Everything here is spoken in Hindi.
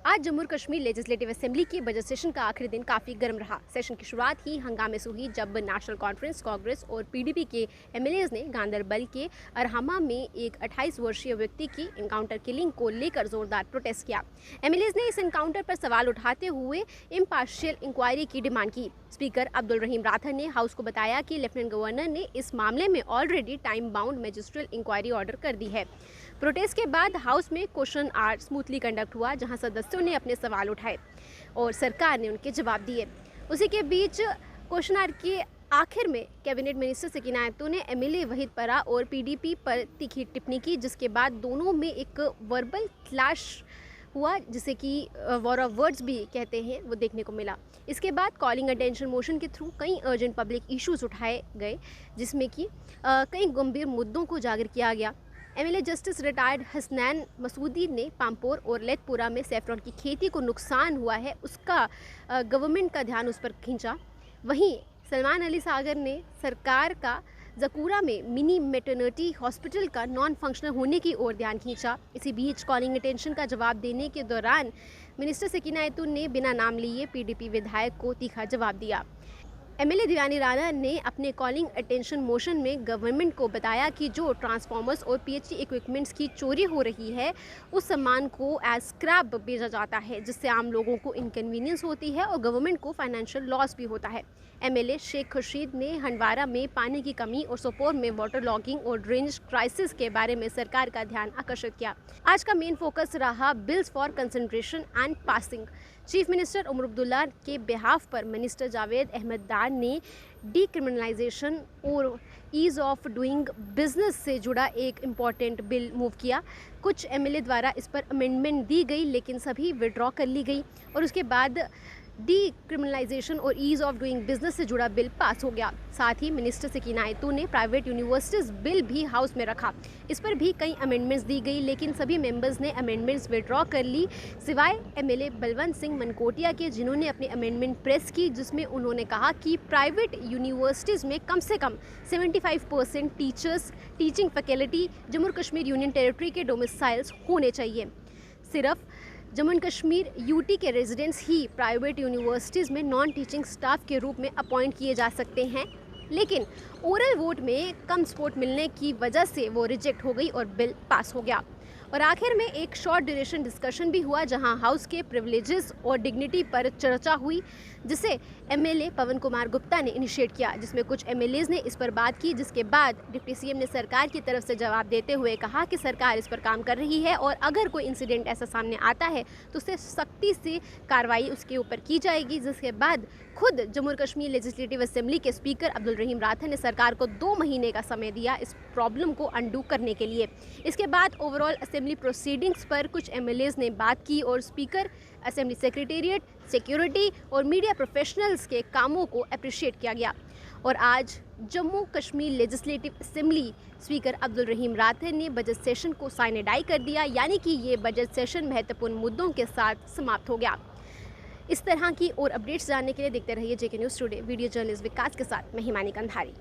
आज जम्मू और कश्मीर लेजिस्लेटिव असेंबली के बजट सेशन का आखिरी दिन काफ़ी गर्म रहा। सेशन की शुरुआत ही हंगामे से हुई जब नेशनल कॉन्फ्रेंस, कांग्रेस और पीडीपी के एमएलएज ने गांदरबल के अरहमा में एक 28 वर्षीय व्यक्ति की एनकाउंटर किलिंग को लेकर जोरदार प्रोटेस्ट किया। एमएलएज ने इस एनकाउंटर पर सवाल उठाते हुए इम्पार्शियल इंक्वायरी की डिमांड की। स्पीकर अब्दुल रहीम राठर ने हाउस को बताया कि लेफ्टिनेंट गवर्नर ने इस मामले में already time bound magisterial inquiry order कर दी है। प्रोटेस्ट के बाद हाउस में क्वेश्चन आवर स्मूथली कंडक्ट हुआ, जहां सदस्यों ने अपने सवाल उठाए और सरकार ने उनके जवाब दिए। उसी के बीच क्वेश्चन आवर के आखिर में कैबिनेट मिनिस्टर सकीना आयतू ने एमएलए वहीद परा और पीडीपी पर तीखी टिप्पणी की, जिसके बाद दोनों में एक वर्बल क्लैश हुआ, जिसे कि वॉर ऑफ वर्ड्स भी कहते हैं, वो देखने को मिला। इसके बाद कॉलिंग अटेंशन मोशन के थ्रू कई अर्जेंट पब्लिक इश्यूज उठाए गए, जिसमें कि कई गंभीर मुद्दों को उजागर किया गया। MLA justice retired Hasnain Masoodi ने पामपोर और लेथपुरा में सैफरॉन की खेती को नुकसान हुआ है, उसका गवर्नमेंट का ध्यान उस पर खींचा। वहीं सलमान अली सागर ने सरकार का जकूरा में मिनी मेटर्निटी हॉस्पिटल का नॉन फंक्शनल होने की ओर ध्यान खींचा। इसी बीच कॉलिंग अटेंशन का जवाब देने के दौरान मिनिस्टर सकीना आयतू ने बिना नाम लिए पीडीपी विधायक को तीखा जवाब दिया। एमएलए दिवानी राणा ने अपने कॉलिंग अटेंशन मोशन में गवर्नमेंट को बताया कि जो ट्रांसफार्मर्स और पीएचई इक्विपमेंट्स की चोरी हो रही है, उस सामान को एज स्क्रैप भेजा जाता है, जिससे आम लोगों को इनकन्वीनियंस होती है और गवर्नमेंट को फाइनेंशियल लॉस भी होता है। एमएलए शेख खुर्शीद ने हंडवारा में पानी की कमी और सोपोर में वाटर लॉगिंग और ड्रेनेज क्राइसिस के बारे में सरकार का ध्यान आकर्षित किया। आज का मेन फोकस रहा bills for concentration and passing. Chief minister Omar Abdullah के बिहाफ पर मिनिस्टर जावेद अहमद दार ने डीक्रिमिनलाइजेशन और ईज़ ऑफ डूइंग बिजनेस से जुड़ा एक इम्पॉर्टेंट बिल मूव किया। कुछ एमएलए द्वारा इस पर अमेंडमेंट दी गई, लेकिन सभी विड्रॉ कर ली गई और उसके बाद डीक्रिमिनलाइजेशन और ईज़ ऑफ डूइंग बिजनेस से जुड़ा बिल पास हो गया। साथ ही मिनिस्टर सकीना आयतू ने प्राइवेट यूनिवर्सिटीज़ बिल भी हाउस में रखा। इस पर भी कई अमेंडमेंट्स दी गई, लेकिन सभी मेंबर्स ने अमेंडमेंट्स विड्रॉ कर ली, सिवाय एमएलए बलवंत सिंह मनकोटिया के, जिन्होंने अपनी अमेंडमेंट प्रेस की, जिसमें उन्होंने कहा कि प्राइवेट यूनिवर्सिटीज़ में कम से कम 75% teachers, teaching faculty Jammu Kashmir union territory के डोमिसाइल्स होने चाहिए। सिर्फ जम्मू एंड कश्मीर यूटी के रेजिडेंट्स ही प्राइवेट यूनिवर्सिटीज़ में नॉन टीचिंग स्टाफ के रूप में अपॉइंट किए जा सकते हैं, लेकिन ओरल वोट में कम सपोर्ट मिलने की वजह से वो रिजेक्ट हो गई और बिल पास हो गया। और आखिर में एक शॉर्ट ड्यूरेशन डिस्कशन भी हुआ, जहां हाउस के प्रिविलेजेस और डिग्निटी पर चर्चा हुई, जिसे एमएलए पवन कुमार गुप्ता ने इनिशिएट किया, जिसमें कुछ एमएलएज ने इस पर बात की, जिसके बाद डिप्टी सीएम ने सरकार की तरफ से जवाब देते हुए कहा कि सरकार इस पर काम कर रही है और अगर कोई इंसिडेंट ऐसा सामने आता है तो उससे सख्ती से कार्रवाई उसके ऊपर की जाएगी। जिसके बाद खुद जम्मू और कश्मीर लेजिस्लेटिव असेंबली के स्पीकर अब्दुल रहीम राठर ने सरकार को 2 महीने का समय दिया इस प्रॉब्लम को अंडू करने के लिए। इसके बाद ओवरऑल असेंबली प्रोसीडिंग्स पर कुछ एमएलएज ने बात की और स्पीकर, असेंबली सेक्रेटेरिएट, सिक्योरिटी और मीडिया प्रोफेशनल्स के कामों को अप्रिशिएट किया गया। और आज Jammu Kashmir legislative assembly speaker Abdul Rahim Rather ने बजट सेशन को साइनेडाई कर दिया, यानी कि ये बजट सेशन महत्वपूर्ण मुद्दों के साथ समाप्त हो गया। इस तरह की और अपडेट्स जानने के लिए देखते रहिए जेके न्यूज़ टुडे। वीडियो जर्नलिस्ट विकास के साथ मैं हिमानी कंधारी।